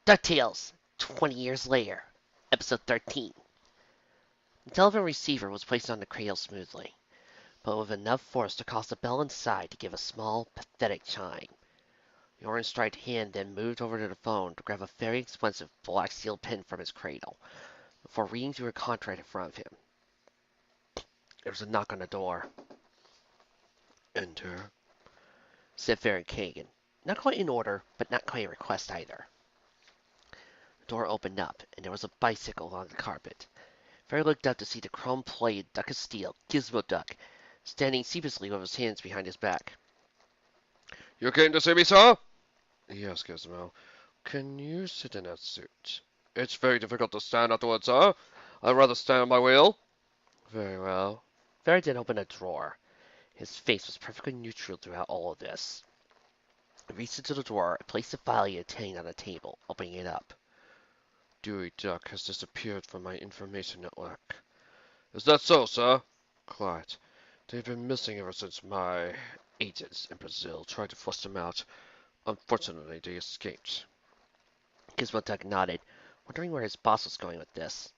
Ducktales, 20 years later, episode 13. The telephone receiver was placed on the cradle smoothly, but with enough force to cause the bell inside to give a small, pathetic chime. The orange-striped hand then moved over to the phone to grab a very expensive black steel pen from his cradle, before reading through a contract in front of him. There was a knock on the door. "Enter," said Farron Kagan. Not quite in order, but not quite a request either. The door opened up, and there was a bicycle on the carpet. Farron looked up to see the chrome-plated duck of steel, Gizmo Duck, standing sheepishly with his hands behind his back. "You came to see me, sir?" "Yes, Gizmo. Can you sit in that suit?" "It's very difficult to stand afterwards, sir. I'd rather stand on my wheel." "Very well." Farron then opened a drawer. His face was perfectly neutral throughout all of this. He reached into the drawer and placed the file he had obtained on the table, opening it up. "Dewey Duck has disappeared from my information network." "Is that so, sir?" "Quite. They've been missing ever since my agents in Brazil tried to flush them out. Unfortunately, they escaped." Gizmo Duck nodded, wondering where his boss was going with this.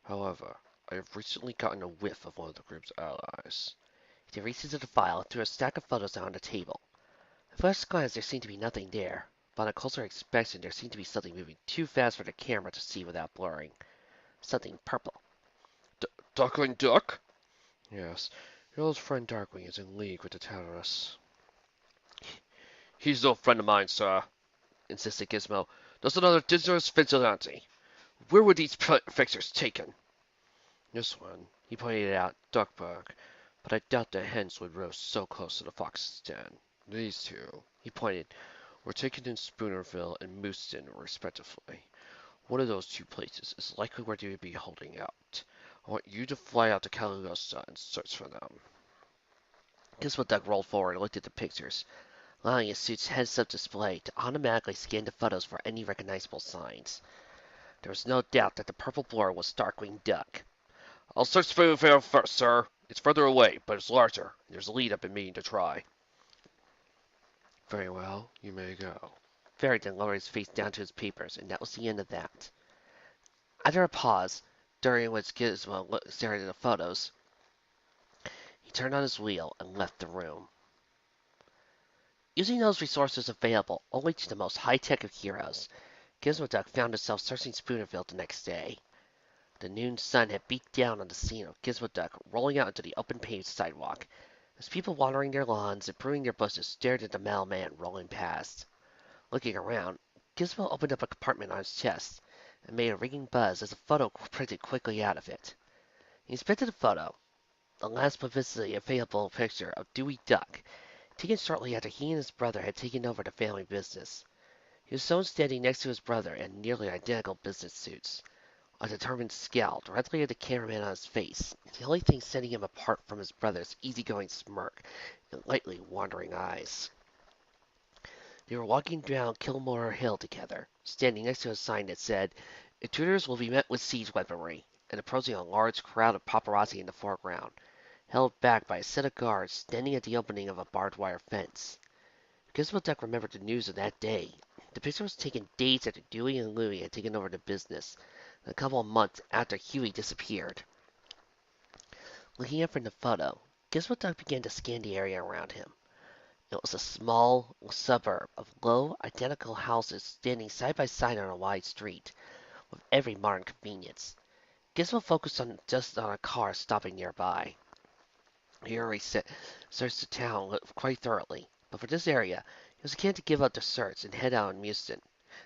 "However, I have recently gotten a whiff of one of the group's allies." He reached into the file and threw a stack of photos out on the table. At first glance, there seemed to be nothing there, but on a closer inspection, there seemed to be something moving too fast for the camera to see without blurring. Something purple. "Darkwing Duck?" "Yes. Your old friend Darkwing is in league with the terrorists." "He's no friend of mine, sir," insisted Gizmo. "Just another dangerous vigilante. Where were these pictures taken?" "This one," he pointed out, Duckburg, "but I doubt the hens would roast so close to the fox's den. These two," he pointed, "were taken in Spoonerville and Mooston, respectively. One of those two places is likely where they would be holding out. I want you to fly out to Kaluosa and search for them." Gizmo Duck rolled forward and looked at the pictures, allowing his suit's heads-up display to automatically scan the photos for any recognizable signs. There was no doubt that the purple blur was Darkwing Duck. "I'll search Spoonerville first, sir. It's further away, but it's larger, and there's a lead I've been meaning to try." "Very well, you may go." Farrington lowered his face down to his papers, and that was the end of that. After a pause, during which Gizmo stared at the photos, he turned on his wheel and left the room. Using those resources available only to the most high-tech of heroes, Gizmo Duck found himself searching Spoonerville the next day. The noon sun had beat down on the scene of Gizmo Duck rolling out into the open paved sidewalk, as people watering their lawns and pruning their bushes stared at the mailman rolling past. Looking around, Gizmo opened up a compartment on his chest and made a ringing buzz as a photo printed quickly out of it. He inspected the photo, the last publicity available picture of Dewey Duck, taken shortly after he and his brother had taken over the family business. He was shown standing next to his brother in nearly identical business suits, a determined scowl directly at the cameraman on his face, the only thing setting him apart from his brother's easygoing smirk and lightly wandering eyes. They were walking down Kilmore Hill together, standing next to a sign that said, "Intruders will be met with siege weaponry," and approaching a large crowd of paparazzi in the foreground, held back by a set of guards standing at the opening of a barbed wire fence. Gizmo Duck remembered the news of that day. The picture was taken days after Dewey and Louie had taken over the business, and a couple of months after Huey disappeared. Looking up from the photo, Gizmo Duck began to scan the area around him. It was a small suburb of low, identical houses standing side by side on a wide street, with every modern convenience. Gizmo focused just on a car stopping nearby. He already searched the town quite thoroughly, but for this area, he was content to give up the search and head out on Muston,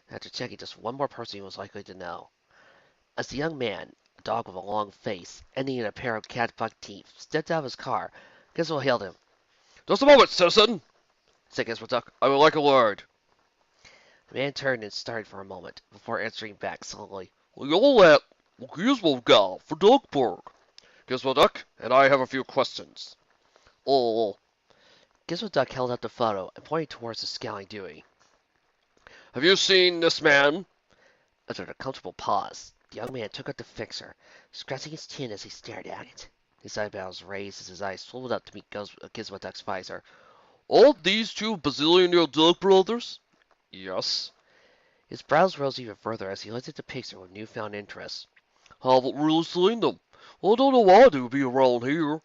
after checking just one more person he was likely to know. As the young man, a dog with a long face, ending in a pair of cat-buck teeth, stepped out of his car, Gizmo hailed him. "Just a moment, citizen," said Gizmo Duck. "I would like a word." The man turned and stared for a moment, before answering back slowly. "You'll let Gizmo Gal for Duckburg. Gizmo Duck and I have a few questions." "Oh." Gizmo Duck held up the photo and pointed towards the scowling Dewey. "Have you seen this man?" After a comfortable pause, the young man took up the fixer, scratching his chin as he stared at it. His eyebrows raised as his eyes swiveled up to meet Gizmo Duck's visor. "All these two bazillionaire Duck brothers?" "Yes." His brows rose even further as he looked at the picture with newfound interest. Haven't really seen them. Well, I don't know why they'd be around here.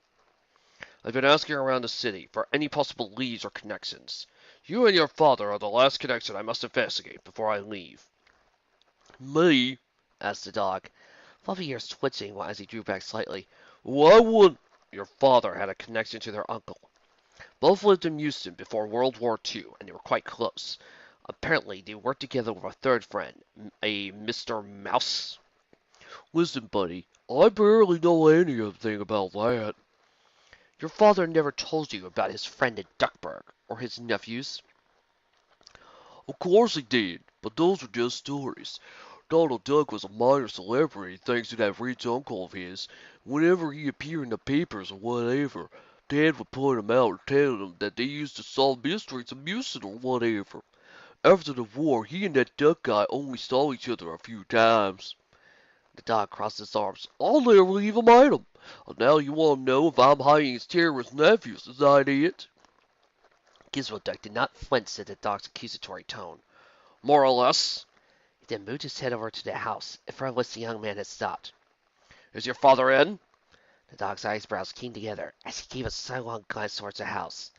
I've been asking around the city for any possible leads or connections. You and your father are the last connection I must investigate before I leave. Me? Asked the dog, fluffy ears twitching as he drew back slightly. Why wouldn't your father had a connection to their uncle? Both lived in Houston before World War II, and they were quite close. Apparently, they worked together with a third friend, a Mr. Mouse. Listen, buddy, I barely know anything about that. Your father never told you about his friend at Duckburg, or his nephews? Of course he did, but those were just stories. Donald Duck was a minor celebrity thanks to that rich uncle of his. Whenever he appeared in the papers or whatever, Dad would point him out and tell them that they used to solve mysteries in Houston or whatever. After the war, he and that duck guy only saw each other a few times. The dog crossed his arms. I'll never even met him. And now you want to know if I'm hiding his terrorist nephews, is that it? Gizmo Duck did not flinch at the dog's accusatory tone. More or less. He then moved his head over to the house, in front of which the young man had stopped. Is your father in? The dog's eyebrows came together as he gave a sidelong glance towards the house.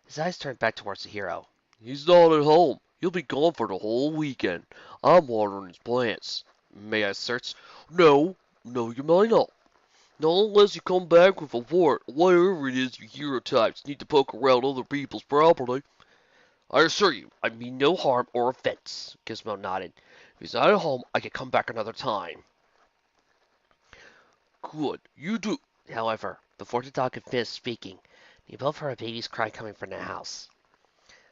His eyes turned back towards the hero. He's not at home. He'll be gone for the whole weekend. I'm watering his plants. May I search? No, you may not. Not unless you come back with a warrant, whatever it is you hero types need to poke around other people's property. I assure you, I mean no harm or offense, Gizmo nodded. If he's not at home, I can come back another time. Good, you do. However, before the dog could finish speaking, they both heard a baby's cry coming from the house.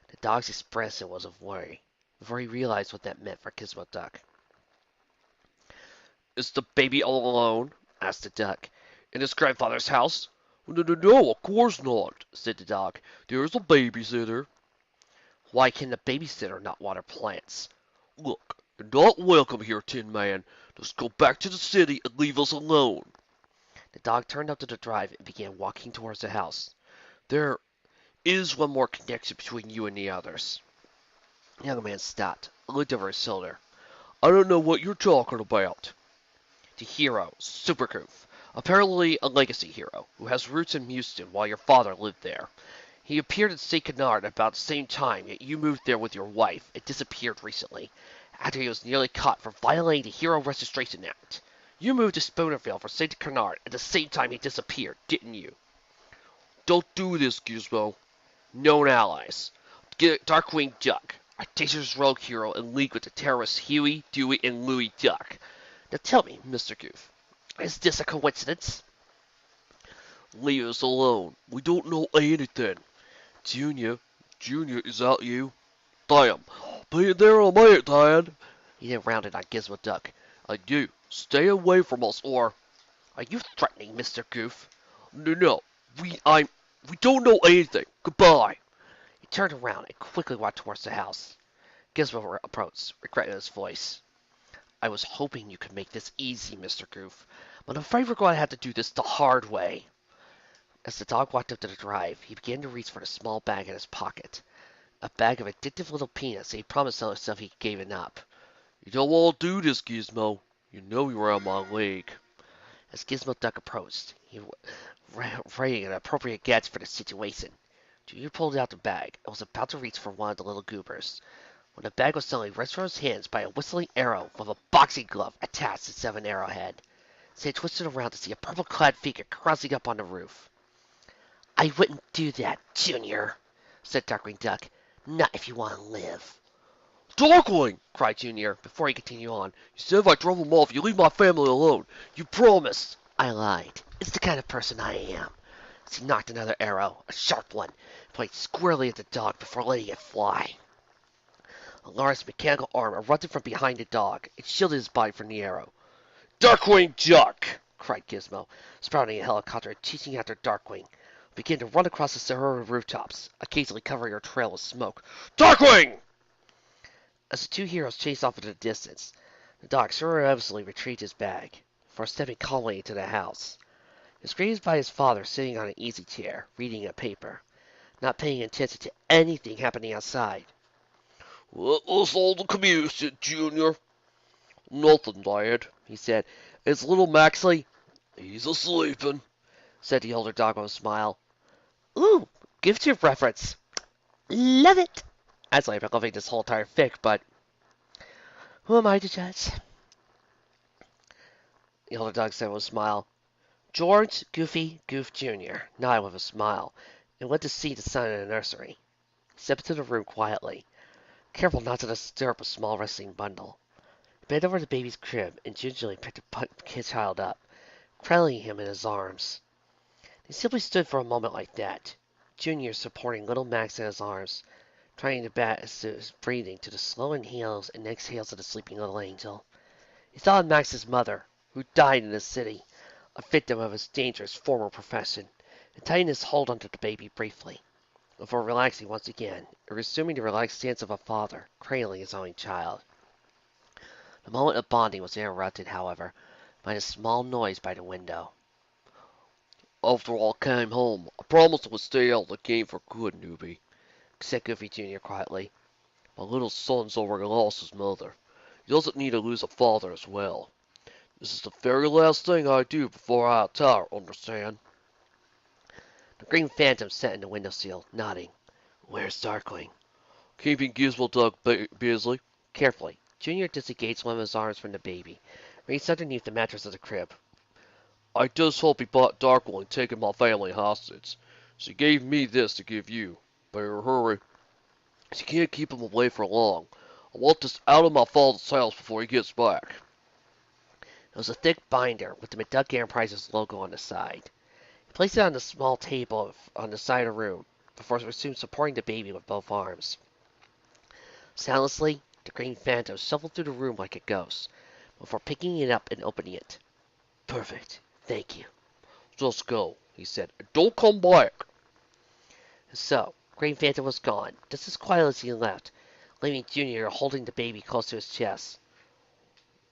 The dog's expression was of worry, before he realized what that meant for Gizmo Duck. Is the baby all alone? Asked the duck. In his grandfather's house? No, of course not, said the dog. There's a babysitter. Why can the babysitter not water plants? Look, you're not welcome here, Tin Man. Just go back to the city and leave us alone. The dog turned up to the drive and began walking towards the house. There is one more connection between you and the others. The young man stopped and looked over his shoulder. I don't know what you're talking about. The hero, Super Goof, apparently a legacy hero, who has roots in Houston while your father lived there. He appeared at St. Canard about the same time that you moved there with your wife and disappeared recently, after he was nearly caught for violating the Hero Registration Act. You moved to Spoonerville for St. Canard at the same time he disappeared, didn't you? Don't do this, Gizmo. Known allies. Darkwing Duck, a dangerous rogue hero in league with the terrorists Huey, Dewey, and Louie Duck. Now tell me, Mr. Goof, is this a coincidence? Leave us alone. We don't know anything. Junior, is that you? Damn, be there a minute, Dad. He then rounded on Gizmo Duck. I do. Stay away from us, or... Are you threatening, Mr. Goof? No. We don't know anything. Goodbye. He turned around and quickly walked towards the house. Gizmo approached, regret in his voice. I was hoping you could make this easy, Mr. Goof, but I'm afraid we're going to have to do this the hard way. As the dog walked up to the drive, he began to reach for the small bag in his pocket. A bag of addictive little peanuts that he promised himself he gave it up. You don't want to do this, Gizmo. You know you're on my leg. As Gizmo Duck approached, he writing an appropriate gadget for the situation. Junior pulled out the bag and was about to reach for one of the little goobers, when the bag was suddenly wrenched from his hands by a whistling arrow with a boxing glove attached instead of an arrowhead. So he twisted around to see a purple-clad figure crouching up on the roof. I wouldn't do that, Junior, said Darkwing Duck. Not if you want to live. Darkwing! Cried Junior, before he continued on. You said if I drove him off, you leave my family alone. You promised. I lied. It's the kind of person I am. As he knocked another arrow, a sharp one, pointed squarely at the dog before letting it fly. A large mechanical arm erupted from behind the dog and shielded his body from the arrow. Darkwing Duck! Cried Gizmo, sprouting a helicopter and chasing after Darkwing, who began to run across the suburban rooftops, occasionally covering her trail with smoke. Darkwing! As the two heroes chased off into the distance, the dog surreptitiously retrieved his bag, before stepping calmly into the house. He was greeted by his father sitting on an easy chair, reading a paper, not paying attention to anything happening outside. What was all the commotion, Junior? Nothing, lad, he said. Is little Maxley? He's a-sleepin', said the older dog with a smile. Ooh, gift tube reference. Love it. I've been loving this whole entire fic, but who am I to judge? The older dog said with a smile. George, Goofy, Goof Jr. nodded with a smile and went to see the son in the nursery. He stepped into the room quietly, careful not to disturb a small wrestling bundle. He bent over the baby's crib and gingerly picked the kid child up, cradling him in his arms. He simply stood for a moment like that, Junior supporting little Max in his arms, trying to balance his breathing to the slow inhales and exhales of the sleeping little angel. He thought of Max's mother, who died in the city, a victim of his dangerous former profession, and tightened his hold onto the baby briefly, before relaxing once again and resuming the relaxed stance of a father cradling his own child. The moment of bonding was interrupted, however, by a small noise by the window. After I came home, I promised I would stay out of the game for good, newbie, Said Goofy Jr. quietly. My little son's already lost his mother. He doesn't need to lose a father as well. This is the very last thing I do before I retire, understand? The Green Phantom sat in the windowsill, nodding. Where's Darkwing? Keeping Gizmo Duck busy. Carefully, Junior disengaged one of his arms from the baby, reached underneath the mattress of the crib. I just hope he bought Darkwing taking my family hostage. She gave me this to give you. Better hurry. She can't keep him away for long. I want this out of my father's house before he gets back. It was a thick binder with the McDuck Enterprises logo on the side. He placed it on the small table on the side of the room, before resumed supporting the baby with both arms. Soundlessly, the Green Phantom shuffled through the room like a ghost, before picking it up and opening it. Perfect. Thank you. Just go, he said, and don't come back. So, Green Phantom was gone, just as quietly as he left, leaving Junior holding the baby close to his chest.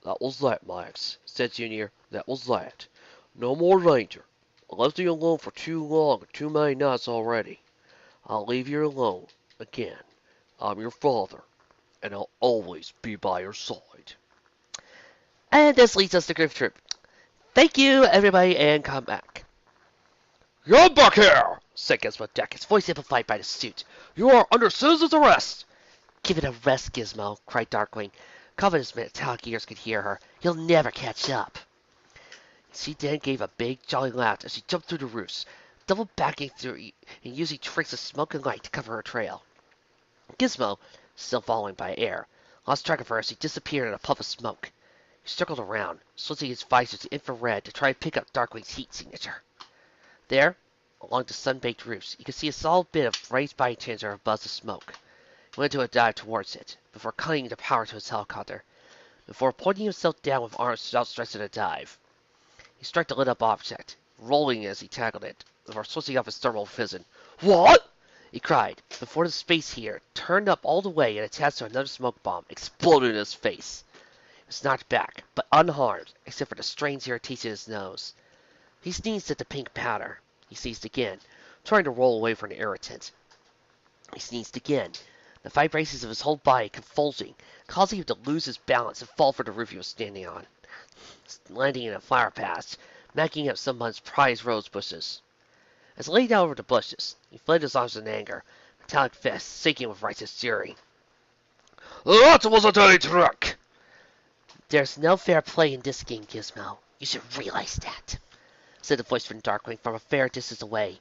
That was that, Max, said Junior. That was that. No more danger. I left you alone for too long and too many nights already. I'll leave you alone again. I'm your father, and I'll always be by your side. And this leads us to Griff Troop. Thank you, everybody, and come back. Get back here, said Gizmo Duck, his voice amplified by the suit. You are under citizen's arrest. Give it a rest, Gizmo, cried Darkwing. Confident his metallic ears could hear her. You'll never catch up. She then gave a big, jolly laugh as she jumped through the roofs, double backing through and using tricks of smoke and light to cover her trail. Gizmo, still following by air, lost track of her as she disappeared in a puff of smoke. He circled around, switching his visor to infrared to try and pick up Darkwing's heat signature. There, along the sun-baked roofs, you could see a solid bit of raised body changer above the smoke. He went into a dive towards it, before cutting the power to his helicopter, before pointing himself down with arms outstretched in a dive. He struck the lit-up object, rolling as he tackled it, before switching off his thermal fission. What? He cried, before the space heater turned up all the way and attached to another smoke bomb exploded in his face. He was knocked back, but unharmed, except for the strange irritation in his nose. He sneezed at the pink powder. He sneezed again, trying to roll away from the irritant. He sneezed again, the vibrations of his whole body convulsing, causing him to lose his balance and fall for the roof he was standing on, landing in a flower patch, knocking up someone's prized rose bushes. As he lay down over the bushes, he fled his arms in anger, metallic fists shaking with righteous fury. That was a dirty trick! There's no fair play in this game, Gizmo. You should realize that, said the voice from Darkwing from a fair distance away.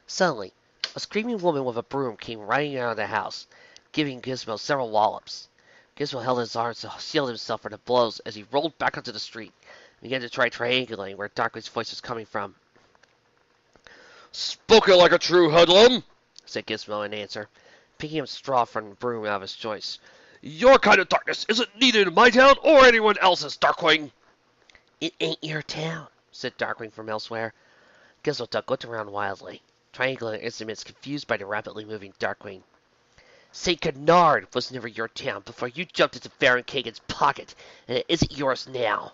Suddenly, a screaming woman with a broom came riding out of the house, giving Gizmo several wallops. Gizmo held his arms to shield himself from the blows as he rolled back onto the street and began to try triangulating where Darkwing's voice was coming from. Spoken like a true hoodlum, said Gizmo in answer, picking up straw from the broom out of his choice. Your kind of darkness isn't needed in my town or anyone else's, Darkwing. It ain't your town, said Darkwing from elsewhere. Gizmo Duck looked around wildly, triangular instruments confused by the rapidly moving Darkwing. St. Canard was never your town before you jumped into Baron Kagan's pocket, and it isn't yours now.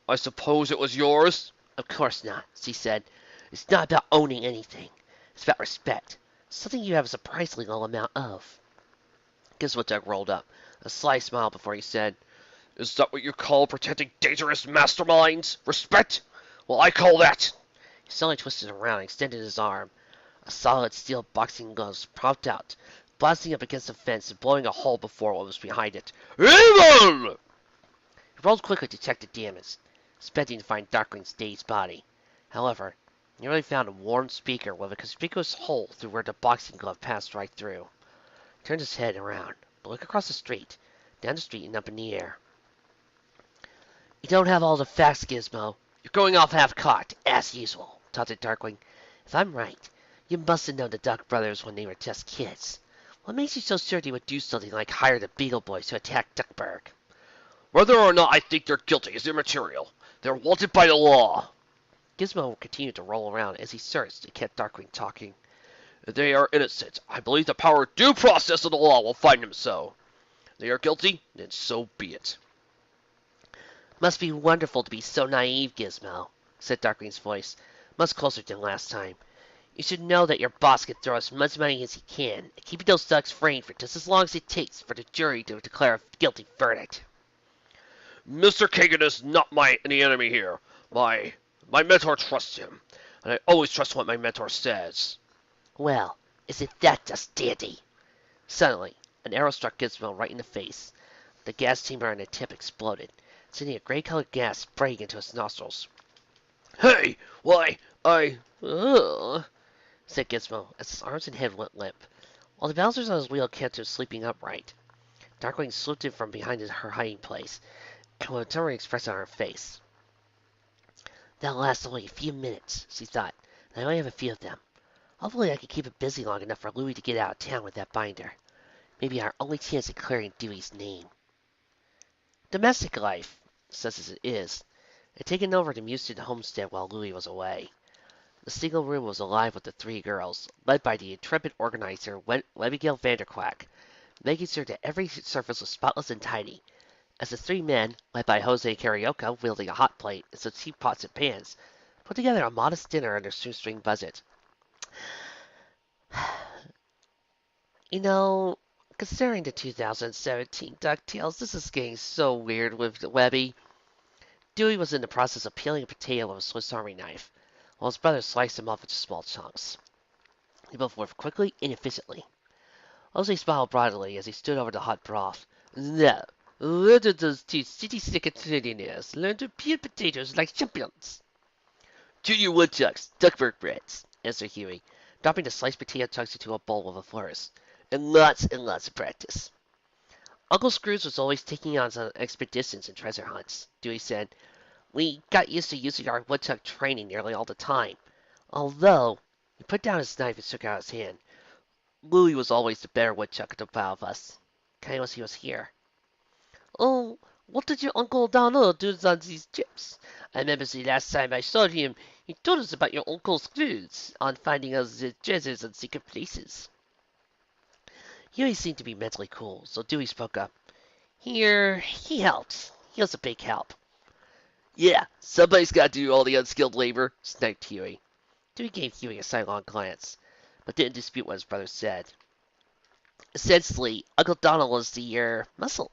I suppose it was yours? Of course not, she said. It's not about owning anything. It's about respect, something you have a surprisingly low amount of. Gizmo Duck rolled up, a sly smile before he said, "Is that what you call protecting dangerous masterminds? Respect? Well, I call that." He suddenly twisted around and extended his arm. A solid steel boxing glove popped out, blasting up against the fence and blowing a hole before what was behind it. "Evil!" He rolled quickly to check the damage, expecting to find Darkwing's dazed body. However, he only found a worn speaker with a conspicuous hole through where the boxing glove passed right through. He turned his head around, to look across the street, down the street and up in the air. "You don't have all the facts, Gizmo. You're going off half-cocked, as usual," taunted Darkwing. "If I'm right, you must have known the Duck brothers when they were just kids. What makes you so sure they would do something like hire the Beagle Boys to attack Duckburg?" "Whether or not I think they're guilty is immaterial. They're wanted by the law." Gizmo continued to roll around as he searched and kept Darkwing talking. "If they are innocent, I believe the power due process of the law will find them so. If they are guilty, then so be it." "Must be wonderful to be so naive, Gizmo," said Darkwing's voice, much closer than last time. "You should know that your boss can throw as much money as he can, keeping those ducks framed for just as long as it takes for the jury to declare a guilty verdict." "Mr. Kagan is not any enemy here. My mentor trusts him, and I always trust what my mentor says." "Well, isn't that just dandy?" Suddenly, an arrow struck Gizmo right in the face. The gas chamber on the tip exploded, sending a gray-colored gas spraying into his nostrils. "Hey! Why, said Gizmo, as his arms and head went limp, while the bouncers on his wheel kept him sleeping upright. Darkwing swooped in from behind her hiding place, and with a determined expression on her face. "That'll last only a few minutes," she thought, "and I only have a few of them. Hopefully I can keep it busy long enough for Louie to get out of town with that binder. Maybe our only chance at clearing Dewey's name." Domestic life, such as it is, had taken over the Musted homestead while Louie was away. The single room was alive with the three girls, led by the intrepid organizer Abigail Vanderquack, making sure that every surface was spotless and tidy, as the three men, led by Jose Carioca wielding a hot plate and some cheap pots and pans, put together a modest dinner under shoestring budget. You know, considering the 2017 Ducktales, this is getting so weird with Webby. Dewey was in the process of peeling a potato with a Swiss Army knife, while his brother sliced him off into small chunks. They both worked quickly and efficiently. Jose smiled broadly as he stood over the hot broth. "Now, where did those two city-slicker trillionaires learn to peel potatoes like champions?" "Junior woodchucks, Duckburg brats," answered Huey, dropping the sliced potato chunks into a bowl with a flourish. And lots of practice." "Uncle Scrooge was always taking us on expeditions and treasure hunts," Dewey said. "We got used to using our woodchuck training nearly all the time. Although," he put down his knife and shook out his hand, "Louie was always the better woodchuck of the five of us. Kind of wish he was here." "Oh, what did your Uncle Donald do on these trips? I remember the last time I saw him, he told us about your Uncle Scrooge on finding us the treasures and secret places." Huey seemed to be mentally cool, so Dewey spoke up. He helped. He was a big help." "Yeah, somebody's got to do all the unskilled labor," sniped Huey. Dewey gave Huey a sidelong glance, but didn't dispute what his brother said. "Essentially, Uncle Donald was the, muscle."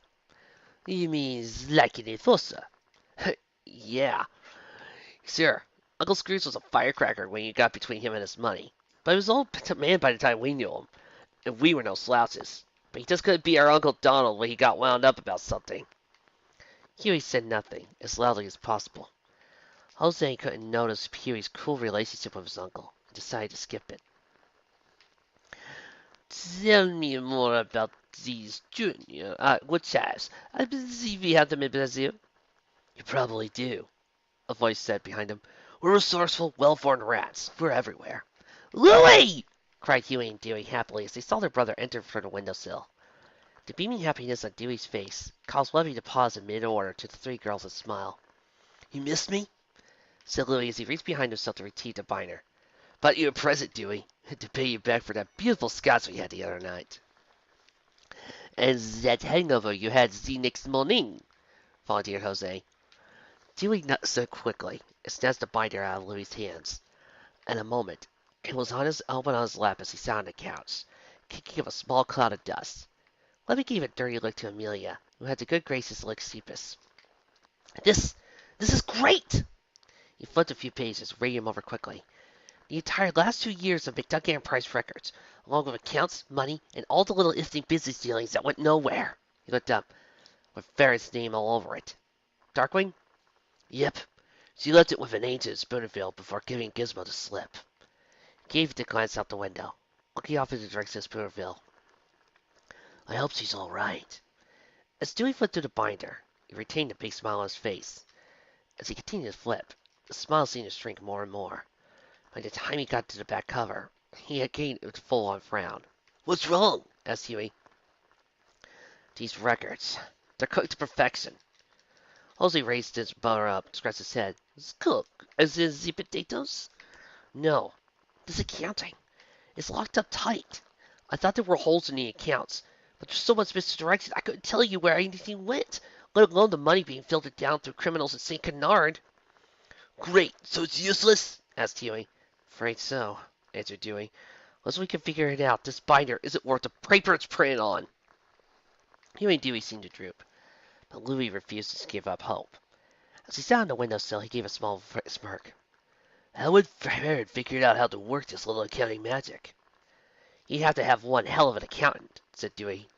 "You mean like an enforcer?" "Yeah, sure. Uncle Scrooge was a firecracker when you got between him and his money. But he was an old man by the time we knew him, and we were no slouches. But he just couldn't be our Uncle Donald when he got wound up about something." Huey said nothing, as loudly as possible. Jose couldn't notice Huey's cool relationship with his uncle, and decided to skip it. "Tell me more about these junior woodchucks. I believe we have them in Brazil." "You probably do," a voice said behind him. "We're resourceful, well-formed rats. We're everywhere." "Louie!" cried Huey and Dewey happily as they saw their brother enter from the windowsill. The beaming happiness on Dewey's face caused Webby to pause in mid-order to the three girls and smile. "You missed me?" said Louie as he reached behind himself to retrieve the binder. "Bought you a present, Dewey, to pay you back for that beautiful scotch we had the other night." "And that hangover you had the next morning," volunteered Jose. Dewey nodded quickly and snatched the binder out of Louie's hands. In a moment, it was on his elbow on his lap as he sat on the couch, kicking up a small cloud of dust. Levy gave a dirty look to Amelia, who had the good graces to lick Cephas. This, this is great! He flipped a few pages, reading them over quickly. The entire last 2 years of McDuck Enterprise records, along with accounts, money, and all the little interesting business dealings that went nowhere. He looked up, with Farron's name all over it. Darkwing? Yep. She left it with an angel in Spoonerville before giving Gizmo the slip. He gave it a glance out the window, looking off in the direction of Spoonerville. I hope she's all right. As Dewey flipped through the binder, he retained a big smile on his face. As he continued to flip, the smile seemed to shrink more and more. By the time he got to the back cover, he had gained a full-on frown. What's wrong? Asked Huey. These records. They're cooked to perfection. Halsey raised his bar up, scratched his head. It's cooked, as in the potatoes? No. This accounting. It's locked up tight. I thought there were holes in the accounts, but there's so much misdirection I couldn't tell you where anything went, let alone the money being filtered down through criminals at St. Canard. Great, so it's useless? Asked Huey. Afraid so, answered Dewey. Unless we can figure it out, this binder isn't worth the paper it's printed on. Huey and Dewey seemed to droop, but Louie refused to give up hope. As he sat on the windowsill, he gave a small smirk. How would Farron figure out how to work this little accounting magic? He'd have to have one hell of an accountant, said Dewey.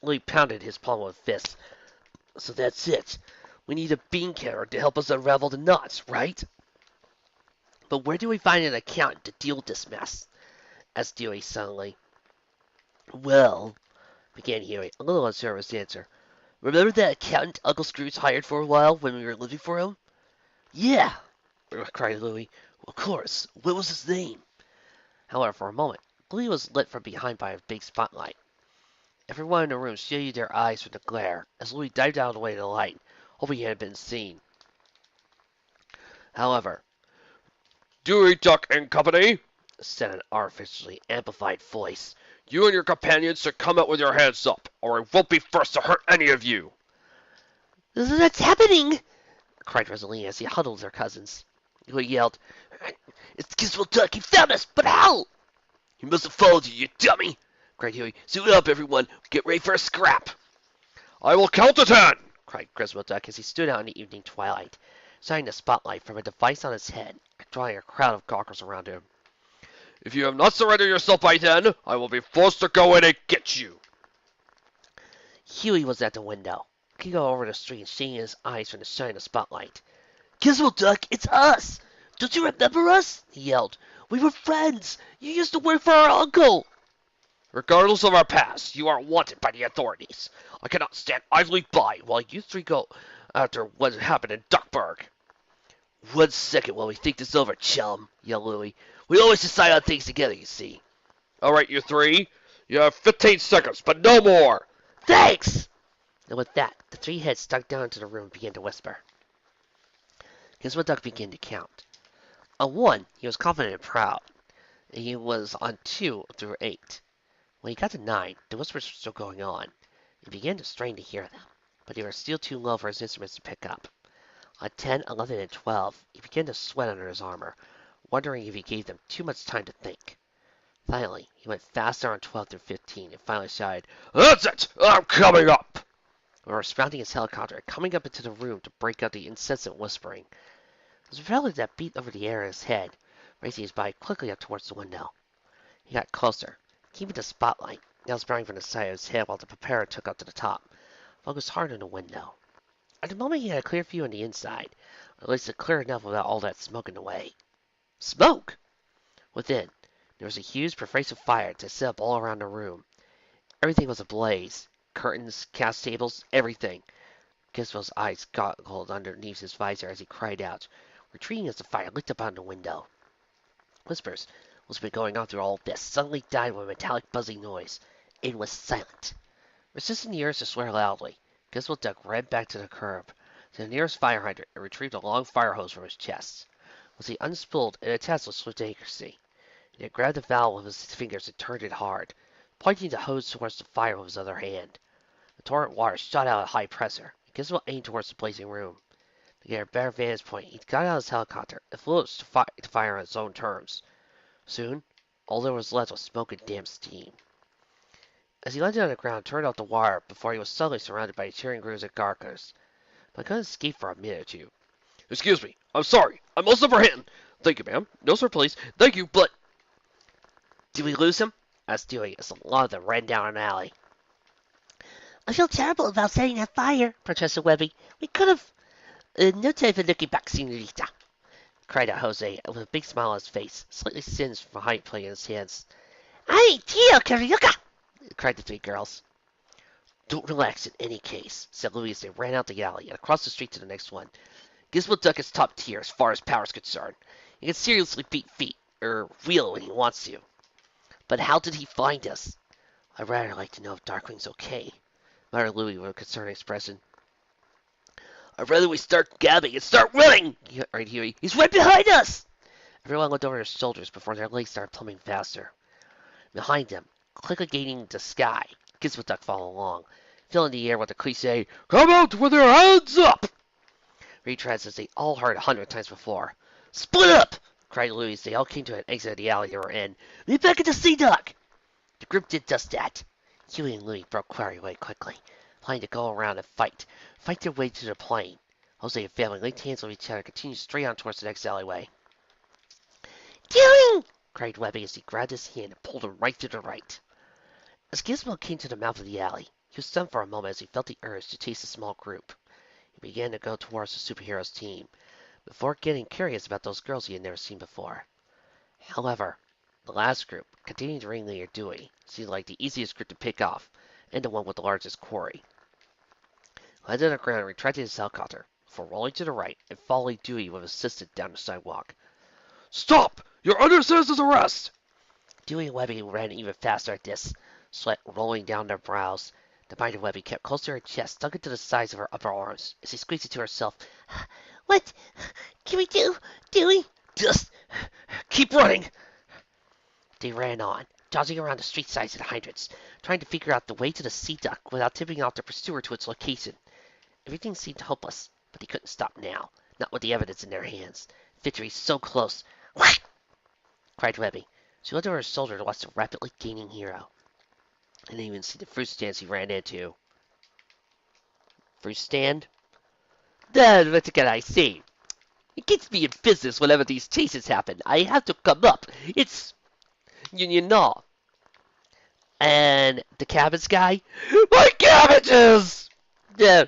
Louie pounded his palm with a fist. So that's it. We need a bean counter to help us unravel the knots, right? But where do we find an accountant to deal with this mess? Asked Dewey suddenly. Well, began Huey, a little unsure of his answer. Remember that accountant Uncle Scrooge hired for a while when we were living for him? Yeah, cried Louie. Of course. What was his name? However, for a moment, Louie was lit from behind by a big spotlight. Everyone in the room shaded their eyes from the glare as Louie dived out of the way of the light, hoping he had been seen. However, Dewey, Duck, and Company, said an artificially amplified voice, you and your companions should come out with your hands up, or I won't be first to hurt any of you. That's happening, cried Rosalie as he huddled their cousins. Louie yelled, It's Gizmo Duck, he found us, but how? He must have followed you, you dummy, cried Huey. Suit up, everyone. Get ready for a scrap. I will count to 10, cried Gizmo Duck as he stood out in the evening twilight, shining the spotlight from a device on his head, drawing a crowd of gawkers around him. If you have not surrendered yourself by then, I will be forced to go in and get you. Huey was at the window, looking over the street and shading his eyes from the shine of the spotlight. Gizmo Duck, it's us! Don't you remember us? He yelled. We were friends. You used to work for our uncle. Regardless of our past, you are wanted by the authorities. I cannot stand idly by while you three go after what happened in Duckburg. 1 second while we think this over, chum, yelled Louie. We always decide on things together, you see. All right, you three. You have 15 seconds, but no more. Thanks! And with that, the three heads stuck down into the room and began to whisper. Gizmo Duck began to count. On 1, he was confident and proud. He was on 2 through 8. When he got to 9, the whispers were still going on. He began to strain to hear them, but they were still too low for his instruments to pick up. On 10, 11, and 12, he began to sweat under his armor, wondering if he gave them too much time to think. Finally, he went faster on 12 through 15 and finally shouted, That's it! I'm coming up! We were surrounding his helicopter and coming up into the room to break up the incessant whispering. It was a propeller that beat over the air in his head, raising his body quickly up towards the window. He got closer, keeping the spotlight, now sprang from the side of his head while the propeller took up to the top, focused hard on the window. At the moment he had a clear view on the inside, or at least clear enough without all that smoke in the way. Smoke! Within, there was a huge pervasive fire that set up all around the room. Everything was ablaze. Curtains, cast tables, everything. Gizmo's eyes goggled underneath his visor as he cried out, retreating as the fire licked up on the window. Whispers, what's been going on through all this, suddenly died with a metallic buzzing noise. It was silent. Resisting the urge to swear loudly, Gizmo Duck ran back to the curb, to the nearest fire hydrant, and retrieved a long fire hose from his chest. As he unspooled and attached with swift accuracy, he had grabbed the valve with his fingers and turned it hard, pointing the hose towards the fire with his other hand. The torrent water shot out at high pressure, and Gizmo aimed towards the blazing room. To get a better vantage point, he got out his helicopter and flew it to fire on its own terms. Soon, all there was left was smoke and damp steam. As he landed on the ground and turned off the wire before he was suddenly surrounded by cheering groups of garkers, but couldn't escape for a minute or two. Excuse me. I'm sorry. I'm also overhand. Thank you, ma'am. No, sir, please. Thank you, but... Did we lose him? Asked Dewey as a lot of them ran down an alley. I feel terrible about setting that fire, protested Webby. We could have. No time for looking back, senorita, cried out Jose with a big smile on his face, slightly singed from height playing in his hands. Ay, tío, Carioca! Cried the three girls. Don't relax in any case, said Louis as they ran out the alley and across the street to the next one. Gizmo Duck is top tier as far as power's concerned. He can seriously beat feet, or wheel when he wants to. But how did he find us? I'd rather like to know if Darkwing's okay, muttered Louis with a concerned expression. I'd rather we start gabbing and start running! Cried Huey. He's right behind us! Everyone looked over their shoulders before their legs started plummeting faster. Behind them, quickly gaining the sky, Gizmo Duck followed along, filling the air with the cliche, Come out with your hands up! retreads as they all heard 100 times before. Split up! Cried Louis as they all came to an exit of the alley they were in. Get back into Sea Duck! The group did just that. Huey and Louis broke quarry away quickly, planning to go around and fight their way to the plane. Jose and family linked hands with each other and continued straight on towards the next alleyway. Doing! Cried Webby as he grabbed his hand and pulled him right to the right. As Gizmo came to the mouth of the alley, he was stunned for a moment as he felt the urge to chase the small group. He began to go towards the superheroes' team, before getting curious about those girls he had never seen before. However, the last group, continuing to ringleader Dewey, seemed like the easiest group to pick off, and the one with the largest quarry. He landed on the ground and retracted his helicopter, before rolling to the right and following Dewey with assistant down the sidewalk. Stop! You're under citizen's arrest! Dewey and Webby ran even faster at this, sweat rolling down their brows. The bite of Webby kept close to her chest, stuck into the sides of her upper arms, as she squeezed it to herself. What can we do, Dewey? Just keep running! They ran on, dodging around the street sides and hydrants, trying to figure out the way to the Sea Duck without tipping off their pursuer to its location. Everything seemed hopeless, but they couldn't stop now, not with the evidence in their hands. Victory so close. Whack! Cried Webby. She looked over her shoulder to watch the rapidly gaining hero. And didn't even see the fruit stands he ran into. Fruit stand? What can I say? It keeps me in business whenever these chases happen. I have to come up. It's... you know. And the cabbage guy? My cabbages! Yeah.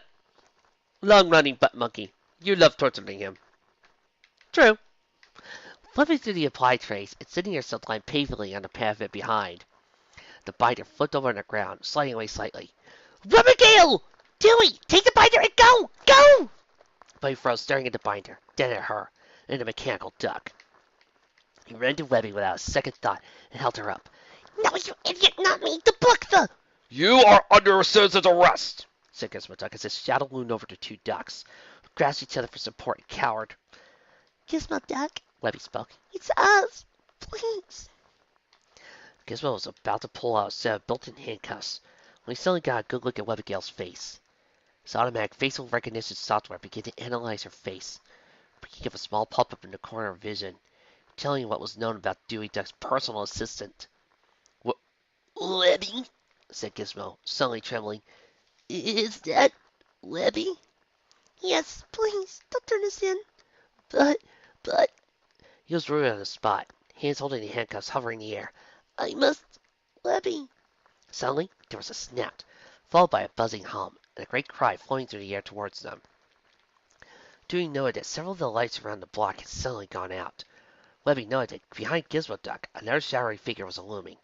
Long-running butt monkey. You love torturing him. True. Flipping through the apply trace and sitting herself lying painfully on the pavement behind. The biter flipped over on the ground, sliding away slightly. Rubber Gale! Dewey, take the binder and go! Go! But he froze, staring at the binder, then at her, and the mechanical duck. He ran to Webby without a second thought and held her up. No, you idiot, not me! The book, the... You are under citizen's arrest! Said Gizmo Duck as his shadow loomed over the two ducks, who grasped each other for support and cowered. Gizmo Duck, Webby spoke. it's us. Please. Gizmo was about to pull out a set of built-in handcuffs when he suddenly got a good look at Webbigale's face. His automatic facial recognition software began to analyze her face, picking up a small pop-up in the corner of vision, telling him what was known about Dewey Duck's personal assistant. Webby, said Gizmo, suddenly trembling. Is that Webby? Yes, please, don't turn us in. But... He was rooted on the spot, hands holding the handcuffs hovering in the air. I must... Webby. Suddenly, there was a snap, followed by a buzzing hum, and a great cry flowing through the air towards them. Dewey noted that several of the lights around the block had suddenly gone out. Webby noted that behind Gizmo Duck, another shadowy figure was looming.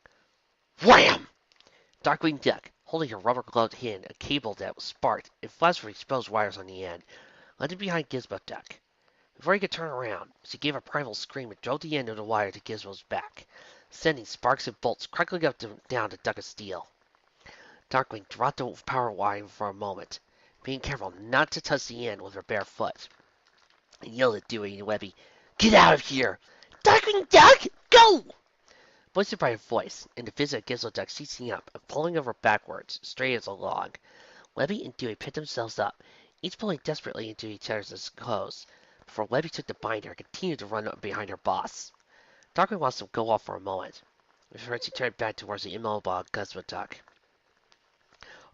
Wham! Darkwing Duck, holding her rubber-gloved hand, a cable that was sparked and flashed with exposed wires on the end, landed behind Gizmo Duck. Before he could turn around, she gave a primal scream and drove the end of the wire to Gizmo's back, sending sparks and bolts crackling up and down the duck of steel. Darkwing dropped the power wire for a moment, being careful not to touch the end with her bare foot, and yelled at Dewey and Webby, "Get out of here! Darkwing Duck, go!" Voiced by a voice, and the visit of Gizmo Duck seizing up and falling over backwards, straight as a log. Webby and Dewey picked themselves up, each pulling desperately into each other's clothes, before Webby took the binder and continued to run up behind her boss. Darkwing watched them go off for a moment, before she turned back towards the immobile Gizmo Duck.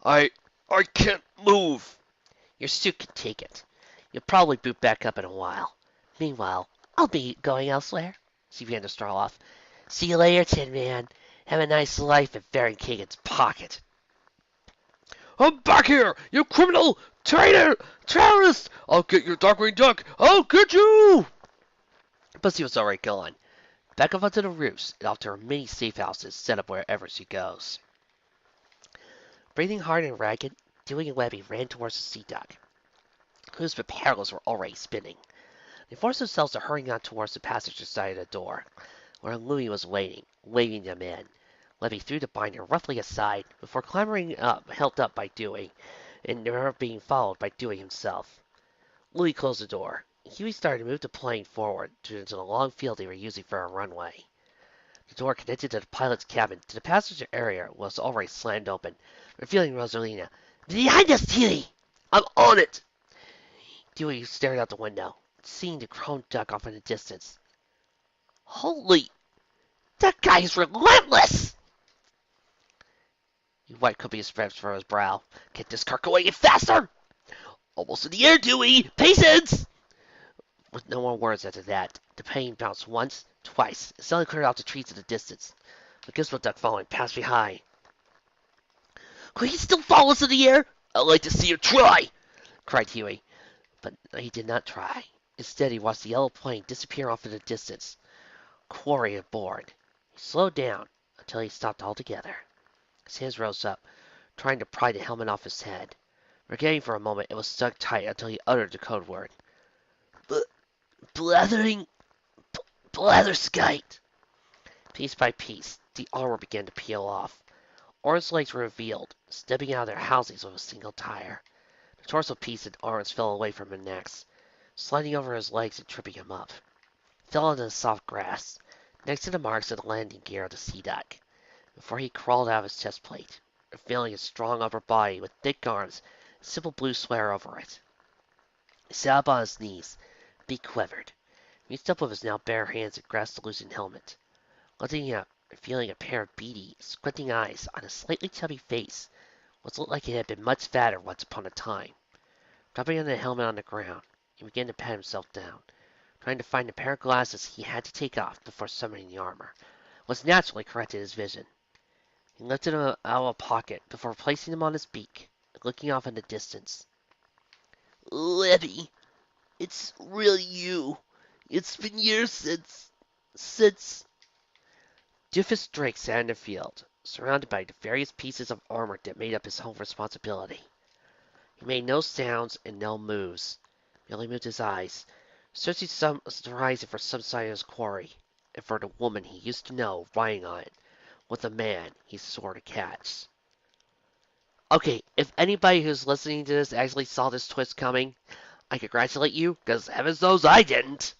I I can't move. Your suit can take it. You'll probably boot back up in a while. Meanwhile, I'll be going elsewhere. She began to stroll off. See you later, Tin Man. Have a nice life at Baron Kagan's pocket. I'm back here, you criminal traitor terrorist! I'll get your Darkwing Duck! I'll get you! Pussy was already gone. Back up onto the roofs and off to her many safe houses set up wherever she goes. Breathing hard and ragged, Dewey and Webby ran towards the sea duck, whose propellers were already spinning. They forced themselves to hurry on towards the passenger side of the door, where Louie was waiting, waving them in. Webby threw the binder roughly aside before clambering up, helped up by Dewey, and never being followed by Dewey himself. Louie closed the door. Huey started to move the plane forward into the long field they were using for a runway. The door connected to the pilot's cabin to the passenger area was already slammed open, revealing Rosalina. Behind us, Huey! I'm on it! Dewey stared out the window, seeing the chrome duck off in the distance. Holy! That guy's relentless! He wiped copious sweat from his brow. Get this car going faster! Almost in the air, Dewey! Patience! With no more words after that, the plane bounced once, twice, and suddenly cleared out the trees in the distance. The Gizmo duck following passed behind. Could he still follow us in the air? I'd like to see you try! Cried Huey. But he did not try. Instead, he watched the yellow plane disappear off in the distance. Quarry aboard. He slowed down until he stopped altogether. His hands rose up, trying to pry the helmet off his head. Forgetting for a moment, it was stuck tight until he uttered the code word. Blathering... Blatherskite. Piece by piece, the armor began to peel off. Orin's legs were revealed, stepping out of their housings with a single tire. The torso piece and arms fell away from his neck, sliding over his legs and tripping him up. He fell into the soft grass, next to the marks of the landing gear of the sea duck, before he crawled out of his chest plate, revealing his strong upper body with thick arms and simple blue sweater over it. He sat up on his knees, beak quivered, reached up with his now bare hands and grasped the loosened helmet, lifting it up, revealing a pair of beady, squinting eyes on a slightly chubby face, which looked like it had been much fatter once upon a time. Dropping the helmet on the ground, he began to pat himself down, trying to find the pair of glasses he had to take off before summoning the armor, which naturally corrected his vision. He lifted them out of a pocket before placing them on his beak, and looking off in the distance. Webby, it's really you. It's been years since... Doofus Drake sat in the field, surrounded by the various pieces of armor that made up his whole responsibility. He made no sounds and no moves, merely moved his eyes, searching some horizon for some sign of his quarry, and for the woman he used to know riding on it, with the man he swore to catch. Okay, if anybody who's listening to this actually saw this twist coming, I congratulate you, because heavens knows I didn't.